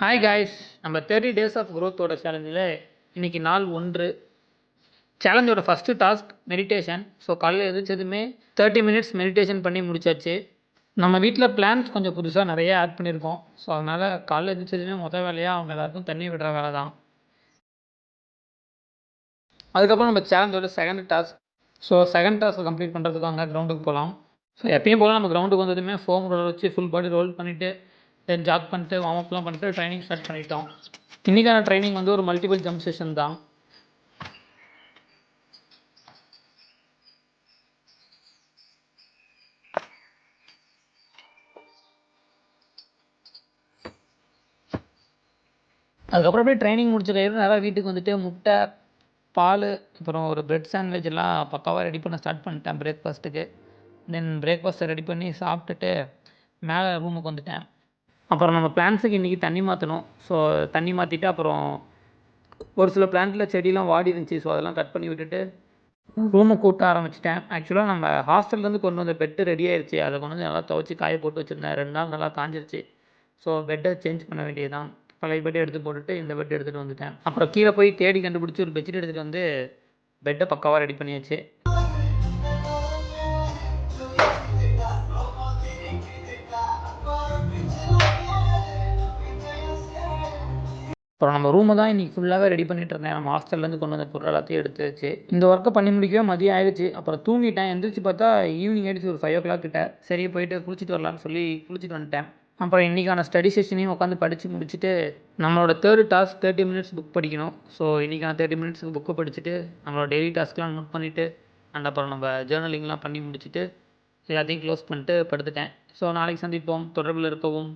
Hi guys, நம்ம 30 days of growth சேலஞ்சில் இன்றைக்கி நாள் 1. சேலஞ்சோட ஃபஸ்ட்டு டாஸ்க் மெடிடேஷன். ஸோ காலையில் எழுந்திரிச்சதுமே 30 மினிட்ஸ் மெடிடேஷன் பண்ணி முடிச்சாச்சு. நம்ம வீட்டில் பிளான்ஸ் கொஞ்சம் புதுசாக நிறைய ஆட் பண்ணியிருக்கோம். ஸோ அதனால் காலையில் எழுந்திரிச்சதுமே வேலையாக அவங்க எல்லாருக்கும் தண்ணி விடுற வேலை தான். அதுக்கப்புறம் நம்ம சேலஞ்சோட செகண்ட் டாஸ்க். ஸோ செகண்ட் டாஸ்க்கை கம்ப்ளீட் பண்ணுறதுக்காக கிரவுண்டுக்கு போகலாம். ஸோ எப்பயும் போல் நம்ம கிரவுண்டுக்கு வந்ததுமே ஃபோம் ரோல் வச்சு ஃபுல் பாடி ரோல் பண்ணிவிட்டு தென் ஜாக் பண்ணிட்டு வார்ம் அப்லாம் பண்ணிட்டு ட்ரைனிங் ஸ்டார்ட் பண்ணிட்டோம். இன்றைக்கான ட்ரைனிங் ஒரு மல்டிபிள் ஜம்ப் செஷன் தான். அதுக்கப்புறம் அப்படியே ட்ரைனிங் முடிச்ச கையில் நேராக வீட்டுக்கு வந்துட்டு முட்டை, பால், அப்புறம் ஒரு பிரெட் சாண்ட்விச் எல்லாம் பக்காவாக ரெடி பண்ண ஸ்டார்ட் பண்ணிட்டேன் பிரேக்ஃபாஸ்ட்டுக்கு. தென் பிரேக்ஃபாஸ்ட்டை ரெடி பண்ணி சாப்பிட்டுட்டு மேலே ரூமுக்கு வந்துட்டேன். அப்புறம் நம்ம பிளான்ஸுக்கு இன்றைக்கி தண்ணி மாற்றணும். ஸோ தண்ணி மாற்றிட்டு அப்புறம் ஒரு சில பிளான்ட்டில் செடியெலாம் வாடி இருந்துச்சு. ஸோ அதெல்லாம் கட் பண்ணி விட்டுட்டு ரூமை கூட்ட ஆரம்பிச்சிட்டேன். ஆக்சுவலாக நம்ம ஹாஸ்டல்லேருந்து கொண்டு வந்த பெட்டு ரெடி ஆயிடுச்சு. அதை கொண்டு வந்து நல்லா துவைச்சி காய போட்டு வச்சுருந்தேன். 2 நாள் நல்லா காஞ்சிருச்சு. ஸோ பெட்டை சேஞ்ச் பண்ண வேண்டியது தான். பழைய பெட்டை எடுத்து போட்டுட்டு இந்த பெட் எடுத்துகிட்டு வந்துட்டேன். அப்புறம் கீழே போய் தேடி கண்டுபிடிச்சி ஒரு பெட்ஷீட் எடுத்துகிட்டு வந்து பெட்டை பக்காவாக ரெடி பண்ணியாச்சு. அப்புறம் நம்ம ரூமை தான் இன்றைக்கி ஃபுல்லாகவே ரெடி பண்ணிகிட்டு இருந்தேன். நம்ம ஹாஸ்டல்லேருந்து கொண்டு வந்த பொருள் எல்லாத்தையும் எடுத்து வச்சு இந்த ஒர்க்கை பண்ணி முடிக்கவே மதியம் ஆயிடுச்சு. அப்புறம் தூங்கிட்டேன். எந்திரிச்சு பார்த்தா ஈவினிங் ஆகிடுச்சு, ஒரு 5 o'clock கிட்ட. சரி போயிட்டு குளிச்சுட்டு வரலான்னு சொல்லி குளிச்சுட்டு வந்துட்டேன். அப்புறம் இன்றைக்கான ஸ்டடி செஷனையும் உட்காந்து படித்து முடிச்சுட்டு நம்மளோட தேர்ட் டாஸ்க் 30 மினிட்ஸ் புக் படிக்கணும். ஸோ இன்றைக்கான 30 மினிட்ஸ் புக்கை படிச்சுட்டு நம்மளோட டெய்லி டாஸ்க்லாம் நோட் பண்ணிவிட்டு அண்ட் அப்புறம் நம்ம ஜேர்னலிங்லாம் பண்ணி முடிச்சுட்டு எல்லாத்தையும் க்ளோஸ் பண்ணிட்டு படுத்துட்டேன். ஸோ நாளைக்கு சந்திப்போம். தொடர்பில் இருக்கவும்.